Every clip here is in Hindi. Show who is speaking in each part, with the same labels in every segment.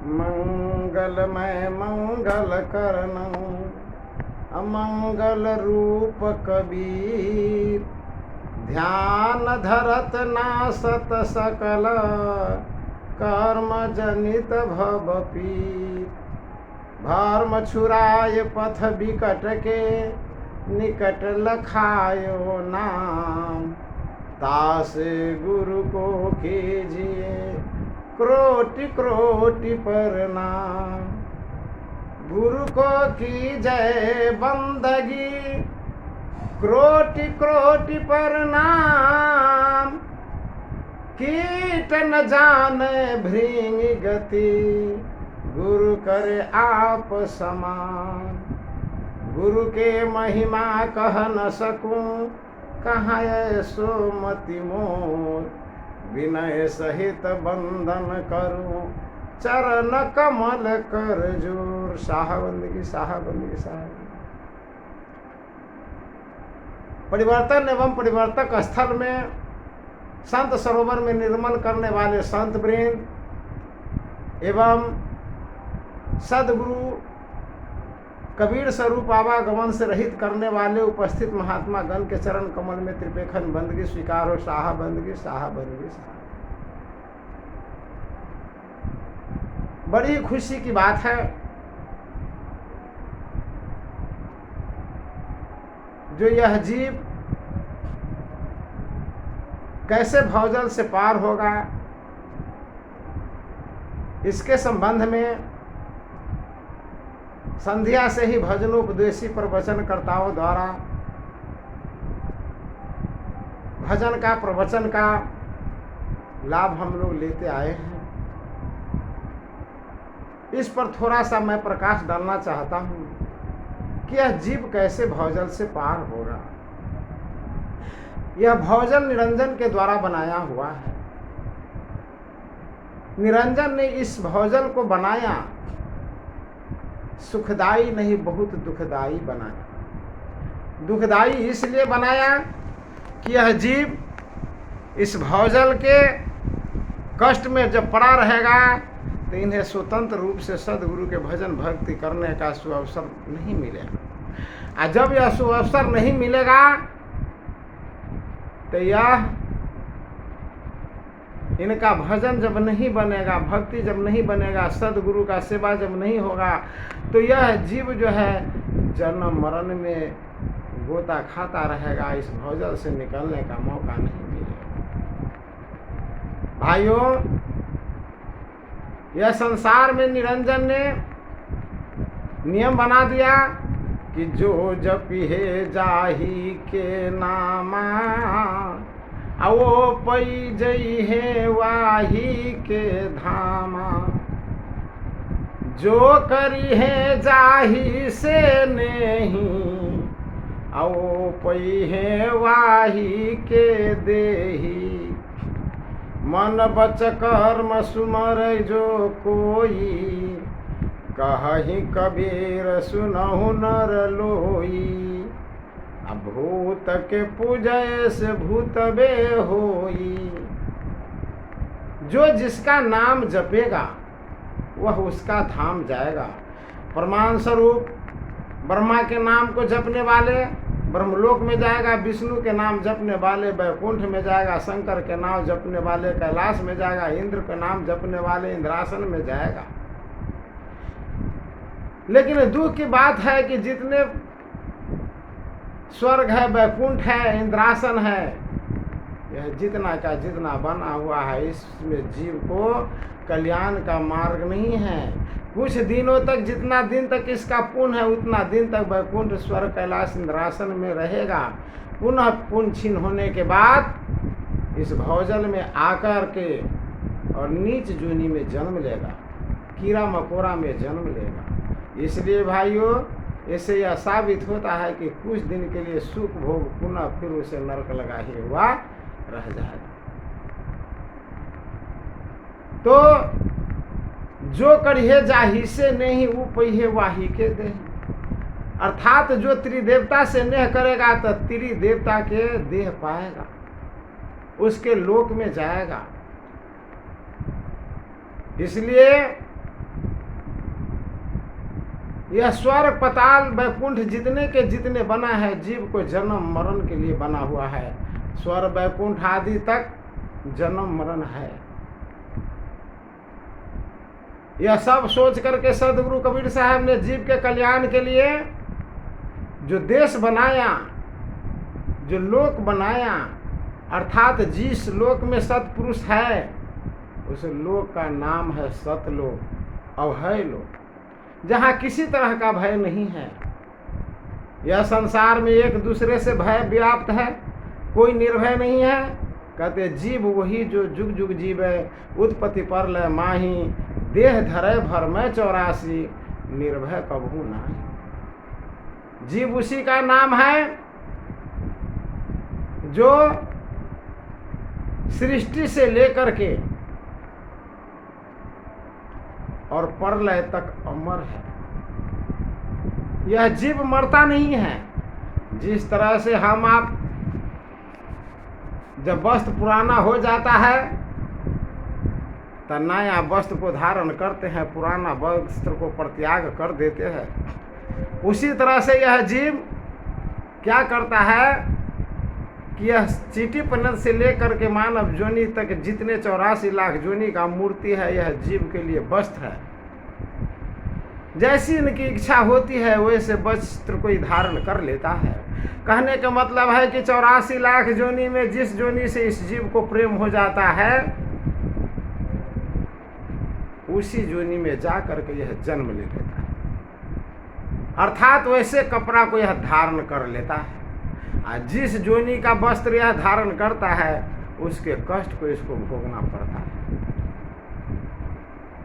Speaker 1: मंगलमय मंगल करनऊ अमंगल रूप कबीर। ध्यान धरत नासत सकल कर्म जनित भव पीर। भर्म छुराय पथ बिकट के निकट लखायो नाम। तासे गुरु को कीजिए कोटि कोटि प्रणाम। गुरु को की जय बंदगी कोटि कोटि प्रणाम। कीट न जाने भृंग गति गुरु करे आप समान। गुरु के महिमा कह न सकूं कहाँ ऐसो मति मोर। विनय सहित बंदन करूं चरण कमल कर जोर। साहा बंदगी साहा बंदगी साहा। परिवर्तन एवं परिवर्तक स्थल में संत सरोवर में निर्मल करने वाले संत वृंद एवं सदगुरु कबीर स्वरूप आवागमन से रहित करने वाले उपस्थित महात्मा गण के चरण कमल में त्रिपेखन बंदगी स्वीकार हो। साहा बंदगी साहा बंदगी साहा। बड़ी खुशी की बात है जो यह जीव कैसे भवजल से पार होगा, इसके संबंध में संध्या से ही भजनोपदेशी प्रवचनकर्ताओं द्वारा भजन का प्रवचन का लाभ हम लोग लेते आए हैं। इस पर थोड़ा सा मैं प्रकाश डालना चाहता हूं कि यह जीव कैसे भवजल से पार होगा। यह भवजल निरंजन के द्वारा बनाया हुआ है। निरंजन ने इस भवजल को बनाया, सुखदाई नहीं बहुत दुखदाई बनाया। दुखदाई इसलिए बनाया कि यह जीव इस भवजल के कष्ट में जब पड़ा रहेगा तो इन्हें स्वतंत्र रूप से सदगुरु के भजन भक्ति करने का सुअवसर नहीं मिलेगा। और जब यह सुअवसर नहीं मिलेगा तो यह इनका भजन जब नहीं बनेगा, भक्ति जब नहीं बनेगा, सदगुरु का सेवा जब नहीं होगा तो यह जीव जो है जन्म मरण में गोता खाता रहेगा। इस भवजल से निकलने का मौका नहीं मिलेगा। भाइयों, यह संसार में निरंजन ने नियम बना दिया कि जो जपिहे जाही के नामा आवो पई जई है वाही के धामा। जो करी है जाही से नहीं आवो पई है वाही के देही। मन बच कर्म सुमर जो कोई कहि कबीर सुनहु नर लोई। भूत के पूजय से भूतबे होई। जो जिसका नाम जपेगा वह उसका धाम जाएगा। प्रमाण स्वरूप ब्रह्मा के नाम को जपने वाले ब्रह्मलोक में जाएगा, विष्णु के नाम जपने वाले वैकुंठ में जाएगा, शंकर के नाम जपने वाले कैलाश में जाएगा, इंद्र के नाम जपने वाले इंद्रासन में जाएगा। लेकिन दुख की बात है कि जितने स्वर्ग है, वैकुंठ है, इंद्रासन है, यह जितना का जितना बना हुआ है इसमें जीव को कल्याण का मार्ग नहीं है। कुछ दिनों तक, जितना दिन तक इसका पुण्य है उतना दिन तक वैकुंठ स्वर्ग कैलाश इंद्रासन में रहेगा। पुनः पुण्य छीन होने के बाद इस भवजल में आकर के और नीच जूनी में जन्म लेगा, कीड़ा मकोड़ा में जन्म लेगा। इसलिए भाइयों, इससे यह साबित होता है कि कुछ दिन के लिए सुख भोग पुनः फिर उसे नरक लगा ही हुआ रह जाएगा। तो जो करिए जाही से नहीं उपहिए वाही के दे। अर्थात जो त्रिदेवता से नेह करेगा तो त्रिदेवता के देह पाएगा, उसके लोक में जाएगा। इसलिए यह स्वर्ग पताल वैकुंठ जितने के जितने बना है, जीव को जन्म मरण के लिए बना हुआ है। स्वर्ग वैकुंठ आदि तक जन्म मरण है। यह सब सोच करके सदगुरु कबीर साहब ने जीव के कल्याण के लिए जो देश बनाया, जो लोक बनाया, अर्थात जिस लोक में सत्पुरुष है उस लोक का नाम है सतलोक, अभय लोक, जहाँ किसी तरह का भय नहीं है। यह संसार में एक दूसरे से भय व्याप्त है, कोई निर्भय नहीं है। कहते जीव वही जो जुग जुग जीवे, उत्पत्ति पर लय माही, देह धरे भर में 84, निर्भय कबहू नाही। जीव उसी का नाम है जो सृष्टि से लेकर के और परलय तक अमर है। यह जीव मरता नहीं है। जिस तरह से हम आप जब वस्त्र पुराना हो जाता है तो नया वस्त्र को धारण करते हैं, पुराना वस्त्र को परित्याग कर देते हैं, उसी तरह से यह जीव क्या करता है कि यह चीटी पन्नत से लेकर के मानव जोनि तक जितने 84 लाख जोनि का मूर्ति है, यह जीव के लिए वस्त्र है। जैसी इनकी इच्छा होती है वैसे वस्त्र को धारण कर लेता है। कहने का मतलब है कि 84 लाख जोनि में जिस जोनि से इस जीव को प्रेम हो जाता है, उसी जोनि में जा करके यह जन्म ले लेता है, अर्थात वैसे कपड़ा को यह धारण कर लेता है। और जिस जोनि का वस्त्र यह धारण करता है उसके कष्ट को इसको भोगना पड़ता है।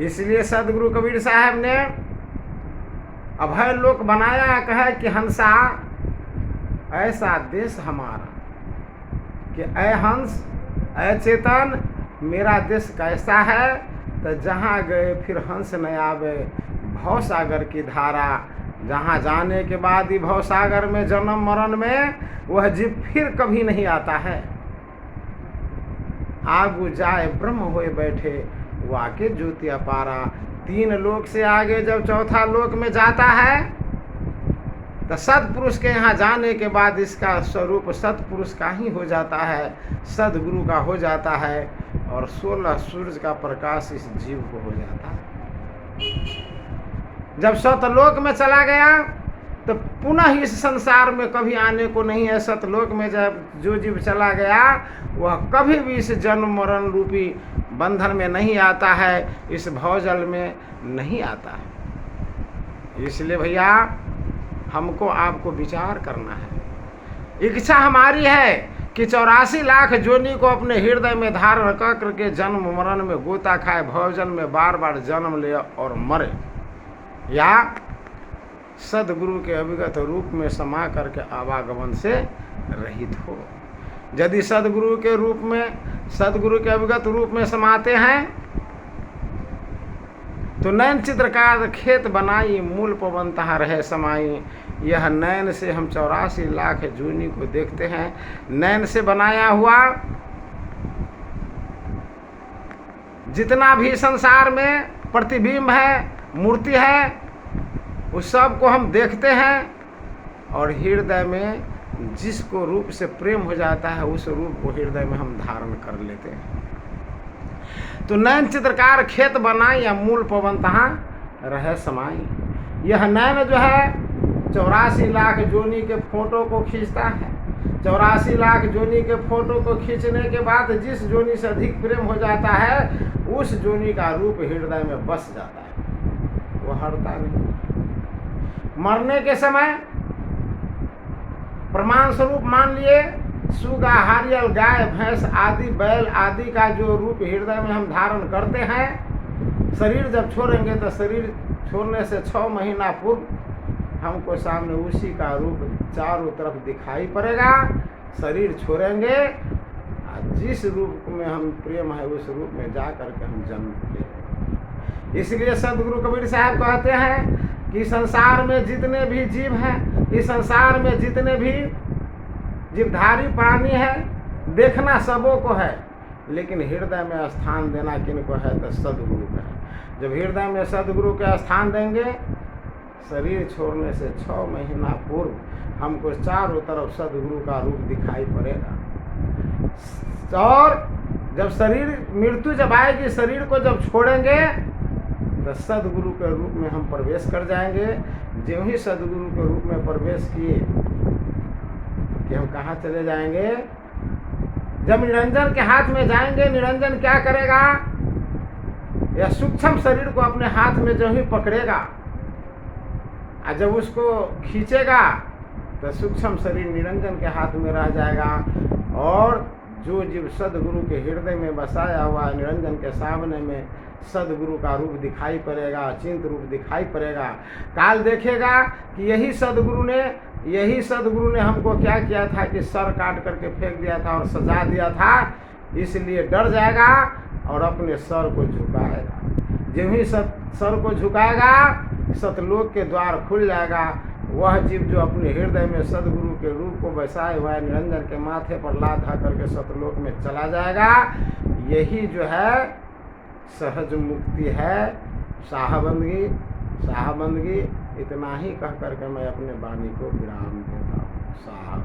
Speaker 1: इसलिए सदगुरु कबीर साहब ने अभय लोक बनाया, कहे कि हंसा ऐसा देश हमारा, कि ऐ हंस ऐ चेतन मेरा देश कैसा है। तो जहाँ गए फिर हंस न आवे, भव सागर की धारा, जहाँ जाने के बाद ही भव सागर में जन्म मरण में वह जीव फिर कभी नहीं आता है। आगू जाए ब्रह्म होए बैठे, वाके ज्योति अपारा। 3 लोक से आगे जब चौथा लोक में जाता है तो सत्पुरुष के यहाँ जाने के बाद इसका स्वरूप सत्पुरुष का ही हो जाता है, सदगुरु का हो जाता है, और 16 सूर्य का प्रकाश इस जीव को हो जाता है। जब सतलोक में चला गया तो पुनः इस संसार में कभी आने को नहीं है। सतलोक में जब जो जीव चला गया वह कभी भी इस जन्म मरण रूपी बंधन में नहीं आता है, इस भवजल में नहीं आता है। इसलिए भैया हमको आपको विचार करना है। इच्छा हमारी है कि 84 लाख जोनि को अपने हृदय में धारण कर करके जन्म मरण में गोता खाए, भवजल में बार बार जन्म ले और मरे, या सदगुरु के अभिगत रूप में समा करके आवागमन से रहित हो। यदि सदगुरु के रूप में, सदगुरु के अभिगत रूप में समाते हैं तो नैन चित्रकार खेत बनाई, मूल पवन तहाँ रहे समाई। यह नैन से हम 84 लाख जूनी को देखते हैं। नैन से बनाया हुआ जितना भी संसार में प्रतिबिंब है, मूर्ति है, उस सब को हम देखते हैं, और हृदय में जिसको रूप से प्रेम हो जाता है उस रूप को हृदय में हम धारण कर लेते हैं। तो नैन चित्रकार खेत बनाई, या मूल पवन तहाँ रहे समाई। यह नैन जो है 84 लाख जोनी के फोटो को खींचता है। 84 लाख जोनी के फोटो को खींचने के बाद जिस जोनी से अधिक प्रेम हो जाता है उस जोनी का रूप हृदय में बस जाता है, वो हटता नहीं। मरने के समय प्रमाण स्वरूप मान लिए सुगा, हरियल, गाय, भैंस आदि, बैल आदि का जो रूप हृदय में हम धारण करते हैं, शरीर जब छोड़ेंगे तो शरीर छोड़ने से 6 महीना पूर्व हमको सामने उसी का रूप चारों तरफ दिखाई पड़ेगा। शरीर छोड़ेंगे, जिस रूप में हम प्रेम है उस रूप में जा करके हम जन्म लेंगे। इसलिए सदगुरु कबीर साहब कहते हैं कि संसार में जितने भी जीव हैं, इस संसार में जितने भी जीवधारी प्राणी है, देखना सबों को है, लेकिन हृदय में स्थान देना किनको है तो सदगुरु को है। जब हृदय में सदगुरु के स्थान देंगे, शरीर छोड़ने से 6 महीना पूर्व हमको चारों तरफ सदगुरु का रूप दिखाई पड़ेगा। और जब शरीर मृत्यु जब आएगी, शरीर को जब छोड़ेंगे तो सदगुरु के रूप में हम प्रवेश कर जाएंगे। जो ही सदगुरु के रूप में प्रवेश किए कि हम कहाँ चले जाएंगे, जब निरंजन के हाथ में जाएंगे, निरंजन क्या करेगा, यह सूक्ष्म शरीर को अपने हाथ में जो ही पकड़ेगा और जब उसको खींचेगा तो सूक्ष्म शरीर निरंजन के हाथ में रह जाएगा। और जो जीव सदगुरु के हृदय में बसाया हुआ निरंजन के सामने में सदगुरु का रूप दिखाई पड़ेगा, अचिंत रूप दिखाई पड़ेगा। काल देखेगा कि यही सदगुरु ने हमको क्या किया था कि सर काट करके फेंक दिया था और सजा दिया था, इसलिए डर जाएगा और अपने सर को झुकाएगा। जब ही सर को झुकाएगा सतलोक के द्वार खुल जाएगा। वह जीव जो अपने हृदय में सदगुरु के रूप को बसाए हुआ है निरंजन के माथे पर लात धर करके सतलोक में चला जाएगा। यही जो है सहज मुक्ति है, शाहबंदगी। इतना ही कह करके मैं अपने वाणी को विराम देता हूँ। साहब।